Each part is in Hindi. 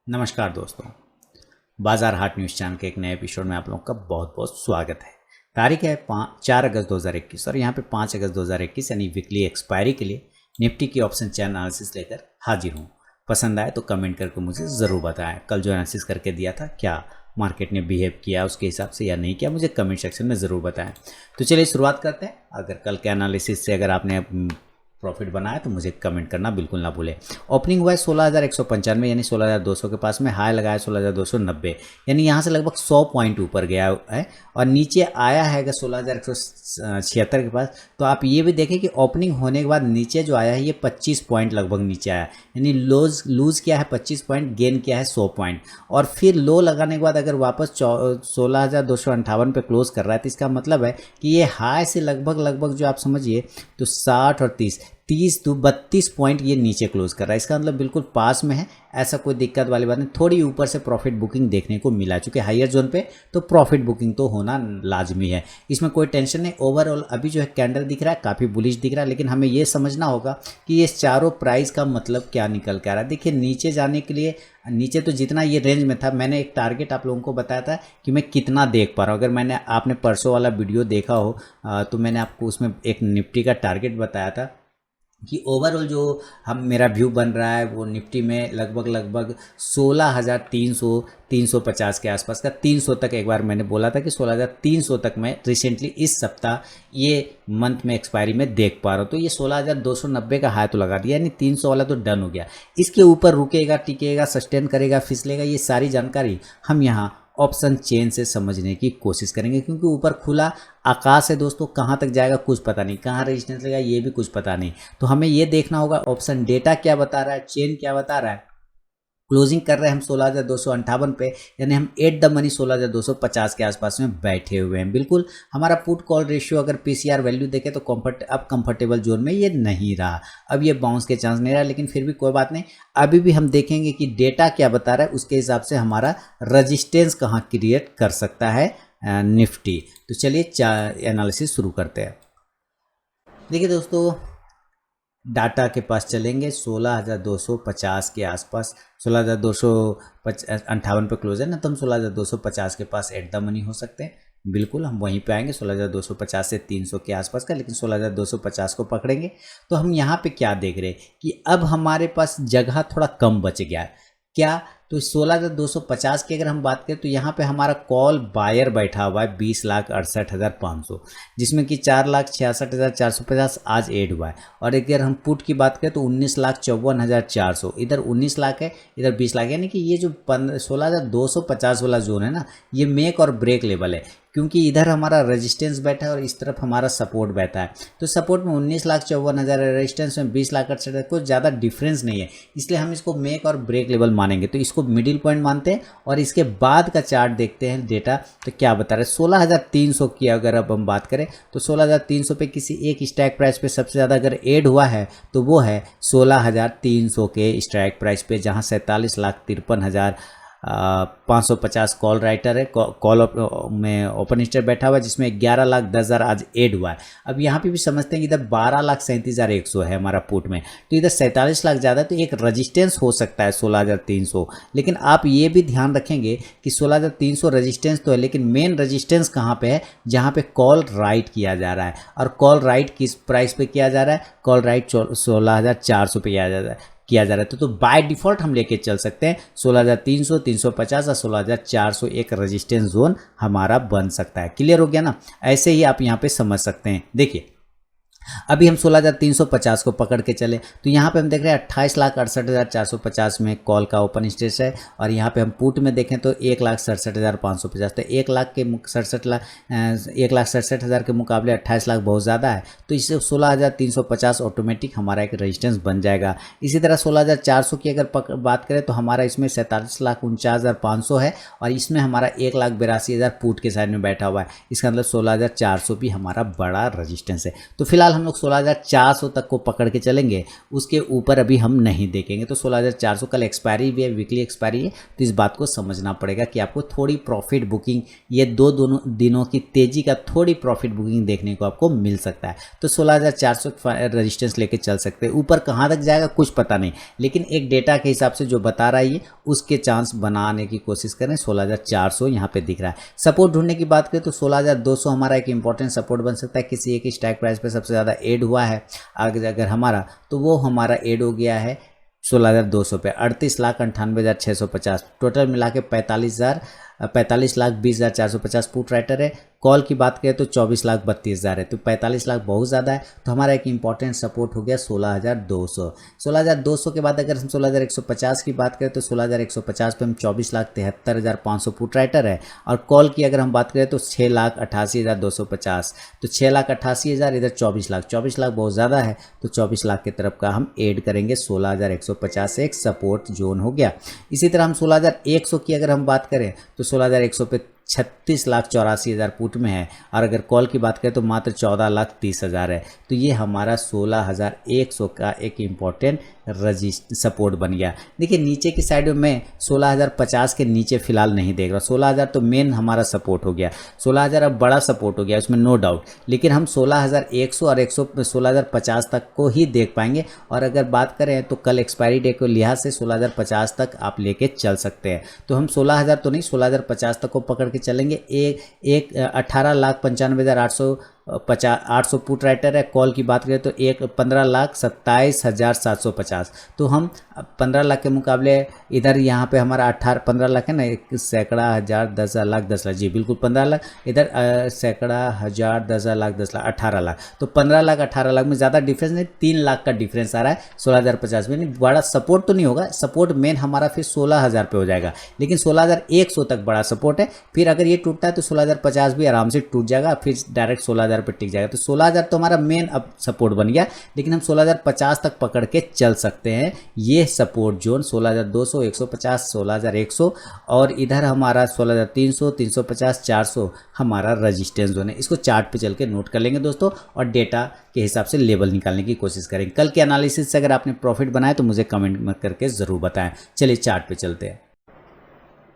नमस्कार दोस्तों, बाजार हाट न्यूज़ चैनल के एक नए एपिसोड में आप लोगों का बहुत बहुत स्वागत है। तारीख है 4 अगस्त 2021 और यहाँ पे 5 अगस्त 2021 यानी वीकली एक्सपायरी के लिए निफ्टी की ऑप्शन चैन एनालिसिस लेकर हाजिर हूँ। पसंद आए तो कमेंट करके मुझे ज़रूर बताएं। कल जो एनालिसिस करके दिया था, क्या मार्केट ने बिहेव किया उसके हिसाब से या नहीं किया, मुझे कमेंट सेक्शन में ज़रूर बताएं। तो चलिए शुरुआत करते हैं। अगर कल के एनालिसिस से अगर आपने प्रॉफिट बनाया तो मुझे कमेंट करना बिल्कुल ना भूलें। ओपनिंग हुआ है 16,195 यानी 16,200 के पास में, हाई लगाया 16,290 यानी यहाँ से लगभग 100 पॉइंट ऊपर गया है और नीचे आया है अगर 16,176 के पास। तो आप ये भी देखें कि ओपनिंग होने के बाद नीचे जो आया है ये 25 पॉइंट लगभग नीचे आया, यानी लूज किया है 25 पॉइंट, गेन किया है 100 पॉइंट और फिर लो लगाने के बाद अगर वापस 16,258 पे क्लोज कर रहा है तो इसका मतलब है कि ये हाई से लगभग जो आप समझिए तो 60 और 30 तो 32 पॉइंट ये नीचे क्लोज कर रहा है। इसका मतलब बिल्कुल पास में है, ऐसा कोई दिक्कत वाली बात नहीं। थोड़ी ऊपर से प्रॉफिट बुकिंग देखने को मिला, चूंकि हायर जोन पे तो प्रॉफिट बुकिंग तो होना लाजमी है, इसमें कोई टेंशन नहीं। ओवरऑल अभी जो है कैंडल दिख रहा है काफ़ी बुलिश दिख रहा है, लेकिन हमें ये समझना होगा कि ये चारों प्राइस का मतलब क्या निकल के आ रहा है। देखिए नीचे जाने के लिए, नीचे तो जितना ये रेंज में था, मैंने एक टारगेट आप लोगों को बताया था कि मैं कितना देख पा रहा हूँ। अगर आपने परसों वाला वीडियो देखा हो तो मैंने आपको उसमें एक निफ्टी का टारगेट बताया था कि ओवरऑल जो मेरा व्यू बन रहा है वो निफ्टी में लगभग 16,300 350 के आसपास का, 300 तक एक बार मैंने बोला था कि 16,300 तक मैं रिसेंटली इस सप्ताह ये मंथ में एक्सपायरी में देख पा रहा हूँ। तो ये 16,290 का हाई तो लगा दिया, यानी 300 वाला तो डन हो गया। इसके ऊपर रुकेगा, टिकेगा, सस्टेन करेगा, फिसलेगा, ये सारी जानकारी हम यहाँ ऑप्शन चेन से समझने की कोशिश करेंगे, क्योंकि ऊपर खुला आकाश है दोस्तों, कहाँ तक जाएगा कुछ पता नहीं, कहाँ रेजिस्टेंस लगेगा ये भी कुछ पता नहीं। तो हमें ये देखना होगा ऑप्शन डेटा क्या बता रहा है, चेन क्या बता रहा है। क्लोजिंग कर रहे हैं हम 16,258 पे, यानी हम एट द मनी 16,250 के आसपास में बैठे हुए हैं। बिल्कुल हमारा पुट कॉल रेशियो अगर पीसीआर वैल्यू देखें तो अब कंफर्टेबल जोन में ये नहीं रहा, अब ये बाउंस के चांस नहीं रहा, लेकिन फिर भी कोई बात नहीं। अभी भी हम देखेंगे कि डेटा क्या बता रहा है, उसके हिसाब से हमारा रजिस्टेंस कहाँ क्रिएट कर सकता है निफ्टी। तो चलिए एनालिसिस शुरू करते हैं। देखिए दोस्तों, डाटा के पास चलेंगे 16,250 के आसपास, 16,258 पे क्लोज है ना, तो हम 16,250 के पास एट द मनी हो सकते हैं। बिल्कुल हम वहीं पे आएंगे 16,250 से 300 के आसपास का, लेकिन 16,250 को पकड़ेंगे। तो हम यहाँ पे क्या देख रहे हैं कि अब हमारे पास जगह थोड़ा कम बच गया है। क्या? तो 16,250 की अगर हम बात करें तो यहाँ पे हमारा कॉल बायर बैठा हुआ है 20,68,500, जिसमें कि 4,66,450 आज ऐड हुआ है। और अगर हम पुट की बात करें तो 19,54,400, इधर 19 लाख है, इधर 20 लाख, यानी कि ये जो 16,250 वाला जोन है ना, ये मेक और ब्रेक लेवल है, क्योंकि इधर हमारा रेजिस्टेंस बैठा है और इस तरफ हमारा सपोर्ट बैठा है। तो सपोर्ट में 19,54,000 है, रेजिस्टेंस में 20,68,000, कुछ ज़्यादा डिफरेंस नहीं है, इसलिए हम इसको मेक और ब्रेक लेवल मानेंगे। तो इसको मिडिल पॉइंट मानते हैं और इसके बाद का चार्ट देखते हैं डेटा तो क्या बता रहे हैं। 16,300 की अगर अब हम बात करें तो 16,300 पे किसी एक स्ट्राइक प्राइस पे सबसे ज़्यादा अगर ऐड हुआ है तो वो है 16,300 के स्ट्राइक प्राइस पे, जहाँ 47,53,550 कॉल राइटर है, कॉल में ओपन स्टेट बैठा हुआ है, जिसमें 11,10,000 आज ऐड हुआ है। अब यहाँ पे भी समझते हैं कि इधर 12,37,100 है हमारा पुट में, तो इधर 47 लाख ज़्यादा है, तो एक रजिस्टेंस हो सकता है 16,300। लेकिन आप ये भी ध्यान रखेंगे कि 16,300 रजिस्टेंस तो है, लेकिन मेन रजिस्टेंस कहाँ पे है, जहाँ पे कॉल राइट किया जा रहा है। और कॉल राइट किस प्राइस पे किया जा रहा है? कॉल राइट 16,400 पे किया जा रहा है। तो बाय डिफॉल्ट हम लेके चल सकते हैं 16,300, 350 और 16,400 एक रेजिस्टेंस जोन हमारा बन सकता है। क्लियर हो गया ना? ऐसे ही आप यहाँ पे समझ सकते हैं। देखिए अभी हम 16,350 को पकड़ के चले तो यहाँ पे हम देख रहे हैं 28,68,450 में कॉल का ओपन स्टेज है, और यहाँ पे हम पुट में देखें तो 1,67,550, तो 1,67,000 के मुकाबले 28 लाख बहुत ज़्यादा है, तो इससे 16,350 ऑटोमेटिक हमारा एक रेजिस्टेंस बन जाएगा। इसी तरह 16,400 की अगर बात करें तो हमारा इसमें 47,49,500 है, और इसमें हमारा 1,82,000 पुट के साइड में बैठा हुआ है। इसका मतलब 16,400 भी हमारा बड़ा रजिस्टेंस है। तो फिलहाल हम लोग 16,400 तक को पकड़ के चलेंगे, उसके ऊपर अभी हम नहीं देखेंगे। तो 16,400 कल एक्सपायरी भी है, वीकली एक्सपायरी है, तो इस बात को समझना पड़ेगा कि आपको थोड़ी प्रॉफिट बुकिंग ये दोनों दिनों की तेजी का थोड़ी प्रॉफिट बुकिंग देखने को आपको मिल सकता है। तो 16,400 रजिस्टेंस लेके चल सकते हैं। ऊपर कहाँ तक जाएगा कुछ पता नहीं, लेकिन एक डेटा के हिसाब से जो बता रहा है ये, उसके चांस बनाने की कोशिश करें। 16,400 यहाँ पे दिख रहा है। सपोर्ट ढूंढने की बात करें तो 16,200 हमारा एक इंपॉर्टेंट सपोर्ट बन सकता है। किसी एक स्ट्राइक प्राइस पे सबसे ज़्यादा एड हुआ है अगर हमारा, तो वो हमारा एड हो गया है 16,200 पे। 38,98,650 टोटल मिला के 45,20,450 पुट राइटर है। कॉल की बात करें तो 24,32,000 है, तो 45 लाख बहुत ज़्यादा है। तो हमारा एक इंपॉर्टेंट सपोर्ट हो गया 16,200। 16,200 के बाद अगर हम 16,150 की बात करें तो 16,150 पे हम 24,73,500 पुट राइटर है। और कॉल की अगर हम बात करें तो 6,88,250, तो 6,88,000 इधर 24 लाख बहुत ज़्यादा है, तो 24 लाख की तरफ का हम ऐड करेंगे। 16,150 एक सपोर्ट जोन हो गया। इसी तरह हम 16,100 की अगर हम बात करें तो 16,100 पे 36,84,000 पुट में है। और अगर कॉल की बात करें तो मात्र 14,30,000 है। तो ये हमारा 16,100 का एक इम्पॉर्टेंट सपोर्ट बन गया। देखिए नीचे की साइड में मैं 16,050 के नीचे फिलहाल नहीं देख रहा। 16,000 तो मेन हमारा सपोर्ट हो गया। 16,000 अब बड़ा सपोर्ट हो गया, उसमें नो डाउट, लेकिन हम 16,100 और 16,050 तक को ही देख पाएंगे। और अगर बात करें तो कल एक्सपायरी डे को लिहाज से 16,050 तक आप लेके चल सकते हैं। तो हम 16,000 तो नहीं, 16,050 तक को पकड़ के चलेंगे। एक 18,95,800 पुट राइटर है। कॉल की बात करें तो 15,27,750। तो हम 15 लाख के मुकाबले इधर यहाँ पे हमारा 15 लाख है ना, एक सैकड़ा, हज़ार, 10,000, 10 लाख, जी बिल्कुल 15 लाख। इधर सैकड़ा, हज़ार, 10,000, 10 लाख, 18 लाख। तो 15 लाख 18 लाख में ज़्यादा डिफरेंस नहीं, 3 लाख का डिफरेंस आ रहा है 16,050 में। नहीं बड़ा सपोर्ट तो नहीं होगा, सपोर्ट मेन हमारा फिर 16,000 पे हो जाएगा, लेकिन 16,100 तक बड़ा सपोर्ट है। फिर अगर ये टूटता है तो 16,050 भी आराम से टूट जाएगा, फिर डायरेक्ट 16,000 पे टिक जाएगा। तो 16,000 तो हमारा मेन अब सपोर्ट बन गया, लेकिन हम 16,050 तक पकड़ के चल सकते हैं। ये सपोर्ट जोन 16,200, 150, 16,100 और इधर हमारा 16,300, 350, 400 हमारा रजिस्टेंस जोन है। इसको चार्ट पे चल के नोट कर लेंगे दोस्तों, और डेटा के हिसाब से लेवल निकालने की कोशिश करेंगे। कल के एनालिसिस से अगर आपने प्रॉफिट बनाया तो मुझे कमेंट में करके ज़रूर बताएं। चलिए चार्ट पे चलते हैं।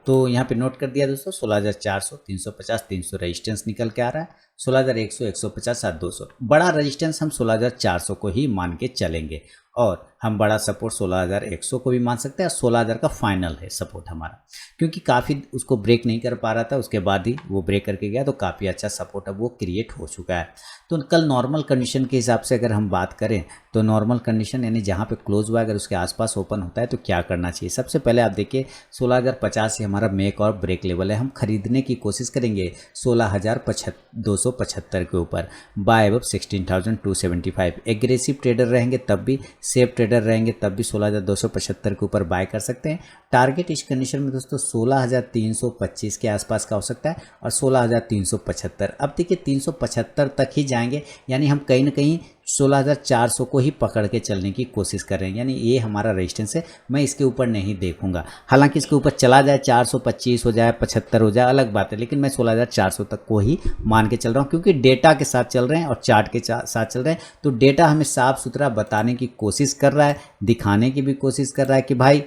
तो यहाँ पे नोट कर दिया दोस्तों, 16,400, 350, 300 रेजिस्टेंस निकल के आ रहा है। 16,100, 150, 7,200 बड़ा रेजिस्टेंस हम 16,400 को ही मान के चलेंगे, और हम बड़ा सपोर्ट 16,100 को भी मान सकते हैं। 16,000 का फाइनल है सपोर्ट हमारा, क्योंकि काफ़ी उसको ब्रेक नहीं कर पा रहा था, उसके बाद ही वो ब्रेक करके गया, तो काफ़ी अच्छा सपोर्ट अब वो क्रिएट हो चुका है। तो कल नॉर्मल कंडीशन के हिसाब से अगर हम बात करें तो नॉर्मल कंडीशन यानी जहाँ पे क्लोज हुआ है अगर उसके आसपास ओपन होता है तो क्या करना चाहिए। सबसे पहले आप देखिए 16,050 से हमारा मेक और ब्रेक लेवल है, हम खरीदने की कोशिश करेंगे 16,275 के ऊपर, बाय अबव 16,275। एग्रेसिव ट्रेडर रहेंगे तब भी, सेफ ट्रेडर रहेंगे तब भी 16,275 के ऊपर बाय कर सकते हैं। टारगेट इस कंडीशन में दोस्तों 16,325 के आसपास का हो सकता है और 16,375। अब देखिए 375 तक ही जाएंगे, यानी हम कहीं ना कहीं 16,400 को ही पकड़ के चलने की कोशिश कर रहे हैं, यानी ये हमारा रेजिस्टेंस है। मैं इसके ऊपर नहीं देखूंगा, हालांकि इसके ऊपर चला जाए 425 हो जाए, 75 हो जाए, अलग बात है, लेकिन मैं 16,400 तक को ही मान के चल रहा हूँ, क्योंकि डेटा के साथ चल रहे हैं और चार्ट के साथ चल रहे हैं। तो डेटा हमें साफ सुथरा बताने की कोशिश कर रहा है, दिखाने की भी कोशिश कर रहा है कि भाई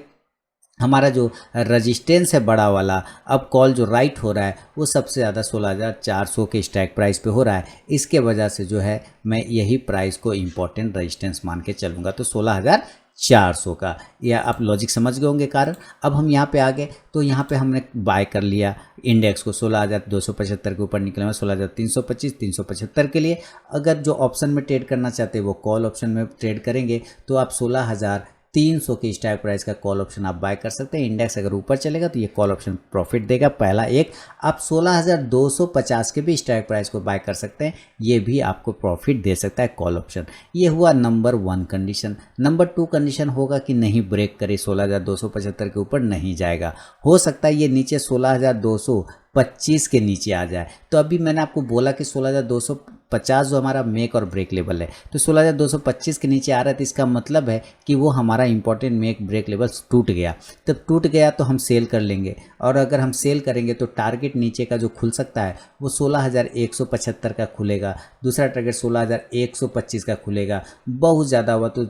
हमारा जो रजिस्टेंस है बड़ा वाला, अब कॉल जो राइट हो रहा है वो सबसे ज़्यादा 16,400 के स्ट्राइक प्राइस पे हो रहा है। इसके वजह से जो है मैं यही प्राइस को इम्पोर्टेंट रजिस्टेंस मान के चलूँगा। तो 16,400 का, या आप लॉजिक समझ गए होंगे कारण। अब हम यहाँ पे आ गए, तो यहाँ पे हमने बाय कर लिया इंडेक्स को 16,275 के ऊपर निकले हुए 16,325, 375 के लिए। अगर जो ऑप्शन में ट्रेड करना चाहते हैं वो कॉल ऑप्शन में ट्रेड करेंगे, तो आप 16,300 के स्ट्राइक प्राइस का कॉल ऑप्शन आप बाय कर सकते हैं। इंडेक्स अगर ऊपर चलेगा तो ये कॉल ऑप्शन प्रॉफिट देगा, पहला एक। आप 16,250 के भी स्ट्राइक प्राइस को बाय कर सकते हैं, ये भी आपको प्रॉफिट दे सकता है कॉल ऑप्शन। ये हुआ नंबर 1 कंडीशन। नंबर 2 कंडीशन होगा कि नहीं ब्रेक करे, 16,275 के ऊपर नहीं जाएगा, हो सकता है ये नीचे 16,225 के नीचे आ जाए। तो अभी मैंने आपको बोला कि 16,200 1650 जो हमारा मेक और ब्रेक लेवल है, तो 16,225 के नीचे आ रहा है, तो इसका मतलब है कि वो हमारा इंपॉर्टेंट मेक ब्रेक लेवल टूट गया। तब टूट गया तो हम सेल कर लेंगे, और अगर हम सेल करेंगे तो टारगेट नीचे का जो खुल सकता है वो 16,175 का खुलेगा, दूसरा टारगेट 16,125 का खुलेगा, बहुत ज़्यादा हुआ तो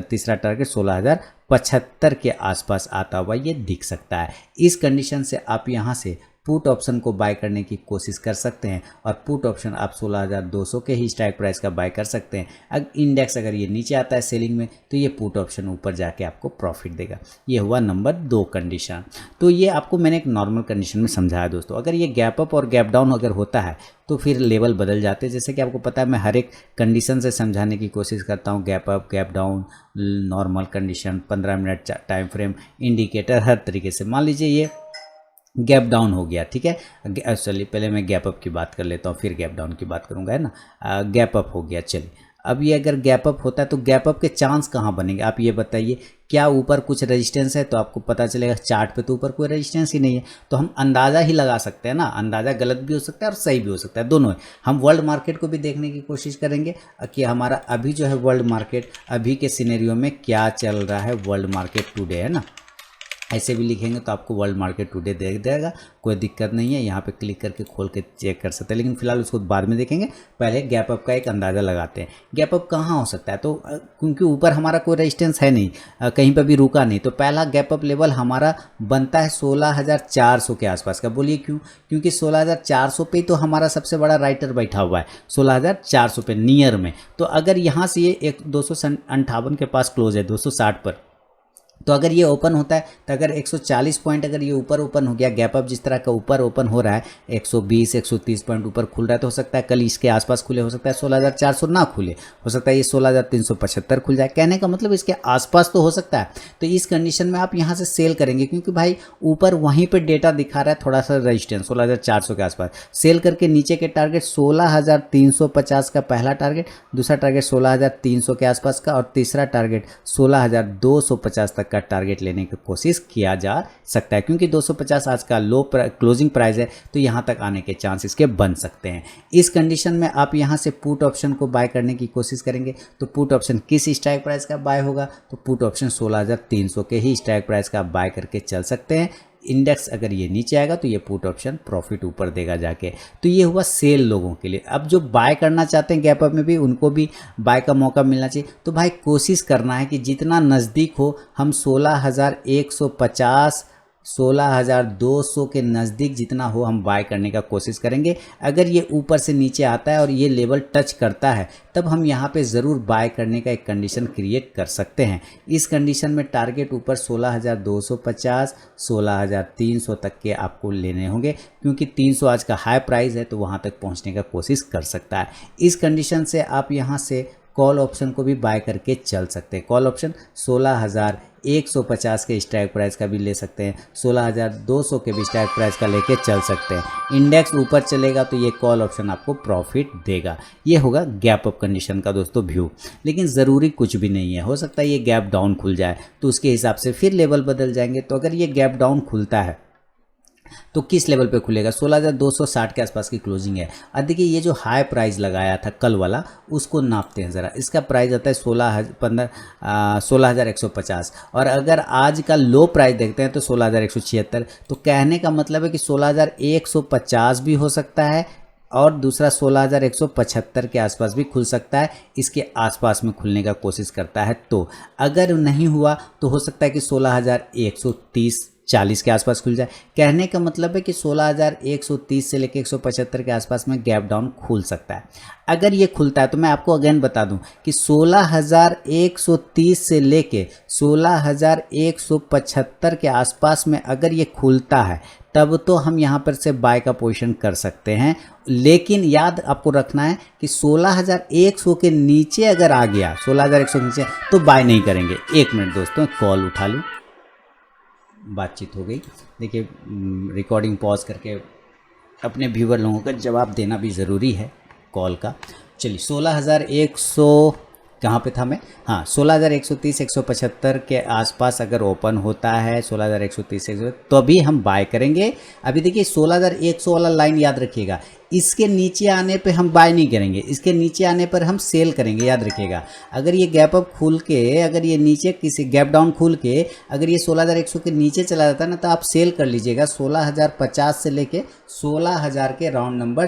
तीसरा टारगेट 16,075 के आसपास आता हुआ ये दिख सकता है। इस कंडीशन से आप यहाँ से पुट ऑप्शन को बाय करने की कोशिश कर सकते हैं, और पुट ऑप्शन आप 16,200 के ही स्ट्राइक प्राइस का बाय कर सकते हैं। अगर इंडेक्स अगर ये नीचे आता है सेलिंग में, तो ये पुट ऑप्शन ऊपर जाके आपको प्रॉफिट देगा। ये हुआ नंबर 2 कंडीशन। तो ये आपको मैंने एक नॉर्मल कंडीशन में समझाया दोस्तों। अगर ये गैप अप और गैप डाउन अगर होता है तो फिर लेवल बदल जाते हैं। जैसे कि आपको पता है मैं हर एक कंडीशन से समझाने की कोशिश करता हूँ, gap up, gap down, normal condition, 15 minute time frame, indicator, हर तरीके से। मान लीजिए ये गैप डाउन हो गया, ठीक है, चलिए पहले मैं गैप अप की बात कर लेता हूँ, फिर गैप डाउन की बात करूँगा, है ना। गैप अप हो गया, चलिए अब ये अगर गैप अप होता है तो गैप अप के चांस कहाँ बनेंगे, आप ये बताइए। क्या ऊपर कुछ रेजिस्टेंस है तो आपको पता चलेगा, चार्ट पे तो ऊपर कोई रेजिस्टेंस ही नहीं है, तो हम अंदाज़ा ही लगा सकते हैं ना। अंदाज़ा गलत भी हो सकता है और सही भी हो सकता है, दोनों है। हम वर्ल्ड मार्केट को भी देखने की कोशिश करेंगे कि हमारा अभी जो है वर्ल्ड मार्केट अभी के सिनेरियो में क्या चल रहा है, वर्ल्ड मार्केट टुडे, है ना। ऐसे भी लिखेंगे तो आपको वर्ल्ड मार्केट टुडे देख देगा, कोई दिक्कत नहीं है। यहाँ पे क्लिक करके खोल के चेक कर सकते हैं, लेकिन फिलहाल उसको बाद में देखेंगे। पहले गैप अप का एक अंदाज़ा लगाते हैं। गैप अप कहाँ हो सकता है, तो क्योंकि ऊपर हमारा कोई रेजिस्टेंस है नहीं, कहीं पर भी रुका नहीं, तो पहला गैप अप लेवल हमारा बनता है 16,400 के आसपास का। बोलिए क्यों? क्योंकि 16,400 पे तो हमारा सबसे बड़ा राइटर बैठा हुआ है, 16,400 पे नियर में। तो अगर यहाँ से ये 258 के पास क्लोज है, 260 पर, तो अगर ये ओपन होता है तो अगर 140 पॉइंट अगर ये ऊपर ओपन हो गया, गैप अप जिस तरह का ऊपर ओपन हो रहा है, 120 130 पॉइंट ऊपर खुल रहा है, तो हो सकता है कल इसके आसपास खुले, हो सकता है 16,400 ना खुले, हो सकता है ये 16,375 खुल जाए। कहने का मतलब इसके आसपास तो हो सकता है। तो इस कंडीशन में आप यहाँ से सेल करेंगे, क्योंकि भाई ऊपर वहीं पर डेटा दिखा रहा है थोड़ा सा रेजिस्टेंस 16,400 के आसपास। सेल करके नीचे के टारगेट 16,350 का पहला टारगेट, दूसरा टारगेट 16,300 के आसपास का, और तीसरा टारगेट 16,250 तक का टारगेट लेने की कोशिश किया जा सकता है। क्योंकि 250 आज का लो क्लोजिंग प्राइस है, तो यहां तक आने के चांस इसके बन सकते हैं। इस कंडीशन में आप यहां से पुट ऑप्शन को बाय करने की कोशिश करेंगे, तो पुट ऑप्शन किस स्ट्राइक प्राइस का बाय होगा, तो पुट ऑप्शन 16,300 के ही स्ट्राइक प्राइस का बाय करके चल सकते हैं। इंडेक्स अगर ये नीचे आएगा तो ये पुट ऑप्शन प्रॉफिट ऊपर देगा जाके। तो ये हुआ सेल लोगों के लिए। अब जो बाय करना चाहते हैं गैप अप में भी, उनको भी बाय का मौका मिलना चाहिए। तो भाई कोशिश करना है कि जितना नज़दीक हो, हम 16,150 16,200 के नज़दीक जितना हो हम बाय करने का कोशिश करेंगे। अगर ये ऊपर से नीचे आता है और ये लेवल टच करता है, तब हम यहाँ पे ज़रूर बाय करने का एक कंडीशन क्रिएट कर सकते हैं। इस कंडीशन में टारगेट ऊपर 16,250 16,300 तक के आपको लेने होंगे, क्योंकि 300 आज का हाई प्राइस है, तो वहाँ तक पहुँचने का कोशिश कर सकता है। इस कंडीशन से आप यहाँ से कॉल ऑप्शन को भी बाय करके चल सकते हैं। कॉल ऑप्शन 16,150 के स्ट्राइक प्राइस का भी ले सकते हैं, 16,200 के भी स्ट्राइक प्राइस का लेके चल सकते हैं। इंडेक्स ऊपर चलेगा तो ये कॉल ऑप्शन आपको प्रॉफिट देगा। ये होगा गैप अप कंडीशन का दोस्तों व्यू। लेकिन ज़रूरी कुछ भी नहीं है, हो सकता है ये गैप डाउन खुल जाए, तो उसके हिसाब से फिर लेवल बदल जाएंगे। तो अगर ये गैप डाउन खुलता है तो किस लेवल पे खुलेगा, 16,260 के आसपास की क्लोजिंग है। अब देखिए ये जो हाई प्राइस लगाया था कल वाला, उसको नापते हैं ज़रा। इसका प्राइस आता है 16,150, और अगर आज का लो प्राइस देखते हैं तो 16,176। तो कहने का मतलब है कि 16,150 भी हो सकता है, और दूसरा 16,175 के आसपास भी खुल सकता है। इसके आसपास में खुलने का कोशिश करता है, तो अगर नहीं हुआ तो हो सकता है कि 16,130-40 के आसपास खुल जाए। कहने का मतलब है कि 16,130 से लेकर 175 के आसपास में गैप डाउन खुल सकता है। अगर ये खुलता है तो मैं आपको अगेन बता दूं कि 16,130 से लेके 16,175 के आसपास में अगर ये खुलता है, तब तो हम यहाँ पर से बाय का पोजीशन कर सकते हैं। लेकिन याद आपको रखना है कि 16,100 के नीचे अगर आ गया, 16,100 के नीचे, तो बाय नहीं करेंगे। एक मिनट दोस्तों, कॉल उठा लूँ, बातचीत हो गई। देखिए रिकॉर्डिंग पॉज करके अपने व्यूअर लोगों का जवाब देना भी ज़रूरी है कॉल का। चलिए 16,100 कहाँ पे था मैं, हाँ 16,130 175 के आसपास अगर ओपन होता है, 16,130 तो भी हम बाय करेंगे। अभी देखिए 16,100 वाला लाइन याद रखिएगा, इसके नीचे आने पे हम बाय नहीं करेंगे, इसके नीचे आने पर हम सेल करेंगे। याद रखिएगा, अगर ये गैप अप खुल के, अगर ये नीचे किसी गैप डाउन खुल के अगर ये 16,100 के नीचे चला जाता है ना, तो आप सेल कर लीजिएगा 16,050 से लेके 16,000 के राउंड नंबर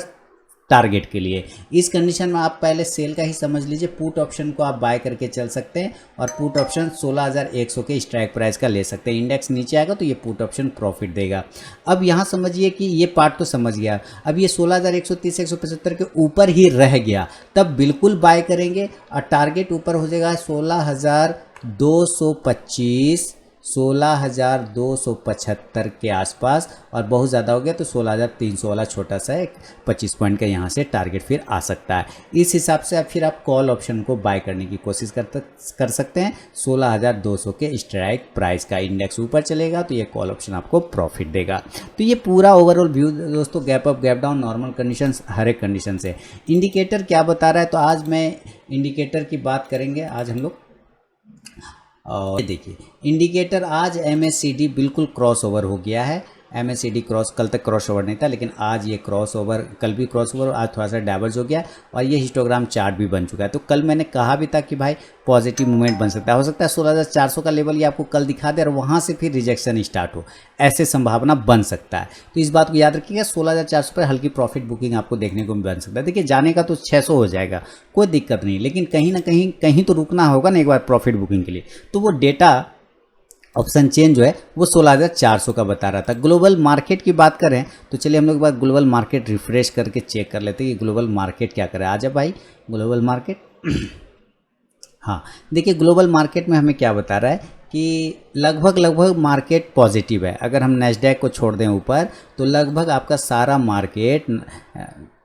टारगेट के लिए। इस कंडीशन में आप पहले सेल का ही समझ लीजिए, पुट ऑप्शन को आप बाय करके चल सकते हैं और पुट ऑप्शन 16,100 के स्ट्राइक प्राइस का ले सकते हैं। इंडेक्स नीचे आएगा तो ये पुट ऑप्शन प्रॉफिट देगा। अब यहाँ समझिए कि ये पार्ट तो समझ गया, अब ये 16,130 175 के ऊपर ही रह गया, तब बिल्कुल बाय करेंगे और टारगेट ऊपर हो जाएगा 16,225 16,275 के आसपास, और बहुत ज़्यादा हो गया तो 16,300 वाला छोटा सा एक 25 पॉइंट का यहाँ से टारगेट फिर आ सकता है। इस हिसाब से फिर आप कॉल ऑप्शन को बाय करने की कोशिश कर सकते हैं 16,200 के स्ट्राइक प्राइस का। इंडेक्स ऊपर चलेगा तो ये कॉल ऑप्शन आपको प्रॉफिट देगा। तो ये पूरा ओवरऑल व्यू दोस्तों, gap up gap down normal conditions, हर एक कंडीशन से। इंडिकेटर क्या बता रहा है, तो आज मैं इंडिकेटर की बात करेंगे आज हम लोग। और देखिए इंडिकेटर आज MACD बिल्कुल क्रॉस ओवर हो गया है। MACD क्रॉस, कल तक क्रॉस ओवर नहीं था लेकिन आज ये क्रॉस ओवर, कल भी क्रॉस ओवर, आज थोड़ा सा डाइवर्ज हो गया और ये हिस्टोग्राम चार्ट भी बन चुका है। तो कल मैंने कहा भी था कि भाई पॉजिटिव मूवमेंट बन सकता है, हो सकता है 16,400 का लेवल ये आपको कल दिखा दे और वहाँ से फिर रिजेक्शन स्टार्ट हो, ऐसे संभावना बन सकता है। तो इस बात को याद रखिएगा, 16,400 पर हल्की प्रॉफिट बुकिंग आपको देखने को बन सकता है। देखिए जाने का तो 600 हो जाएगा, कोई दिक्कत नहीं, लेकिन कहीं ना कहीं तो रुकना होगा ना एक बार प्रॉफिट बुकिंग के लिए। तो वो डेटा ऑप्शन चेंज जो है वो 16,400 का बता रहा था। ग्लोबल मार्केट की बात करें तो चलिए हम लोग एक बार ग्लोबल मार्केट रिफ्रेश करके चेक कर लेते हैं कि ग्लोबल मार्केट क्या करे। आजा भाई ग्लोबल मार्केट। हाँ देखिए ग्लोबल मार्केट में हमें क्या बता रहा है कि लगभग मार्केट पॉजिटिव है। अगर हम नैस्डैक को छोड़ दें ऊपर तो लगभग आपका सारा मार्केट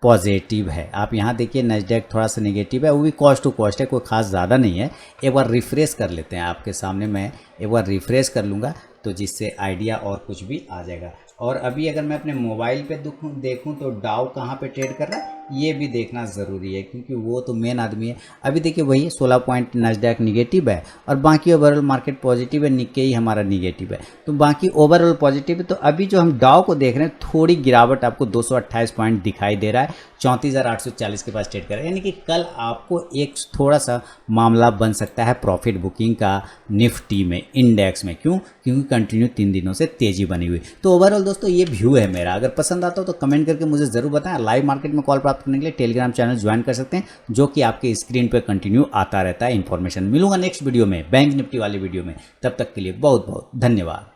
पॉजिटिव है। आप यहाँ देखिए नैस्डैक थोड़ा सा नेगेटिव है, वो भी कॉस्ट टू कॉस्ट है, कोई खास ज़्यादा नहीं है। एक बार रिफ्रेश कर लेते हैं, आपके सामने मैं एक बार रिफ्रेश कर लूँगा तो जिससे आइडिया और कुछ भी आ जाएगा। और अभी अगर मैं अपने मोबाइल पे देखूं तो डाउ कहाँ पे ट्रेड कर रहा है ये भी देखना ज़रूरी है, क्योंकि वो तो मेन आदमी है। अभी देखिए वही 16 पॉइंट नैस्डैक निगेटिव है और बाकी ओवरऑल मार्केट पॉजिटिव है, निक्केई हमारा निगेटिव है, तो बाकी ओवरऑल पॉजिटिव है। तो अभी जो हम डाउ को देख रहे हैं थोड़ी गिरावट आपको 228 पॉइंट दिखाई दे रहा है, 34,840 के पास ट्रेड कर रहा है। यानी कि कल आपको एक थोड़ा सा मामला बन सकता है प्रॉफिट बुकिंग का निफ्टी में, इंडेक्स में। क्यों? क्योंकि कंटिन्यू 3 दिनों से तेजी बनी हुई। तो ओवरऑल दोस्तों ये व्यू है मेरा। अगर पसंद आता हो तो कमेंट करके मुझे ज़रूर बताएं। लाइव मार्केट में कॉल प्राप्त करने के लिए टेलीग्राम चैनल ज्वाइन कर सकते हैं, जो कि आपके स्क्रीन पर कंटिन्यू आता रहता है इन्फॉर्मेशन। मिलूंगा नेक्स्ट वीडियो में, बैंक निफ्टी वाली वीडियो में। तब तक के लिए बहुत बहुत धन्यवाद।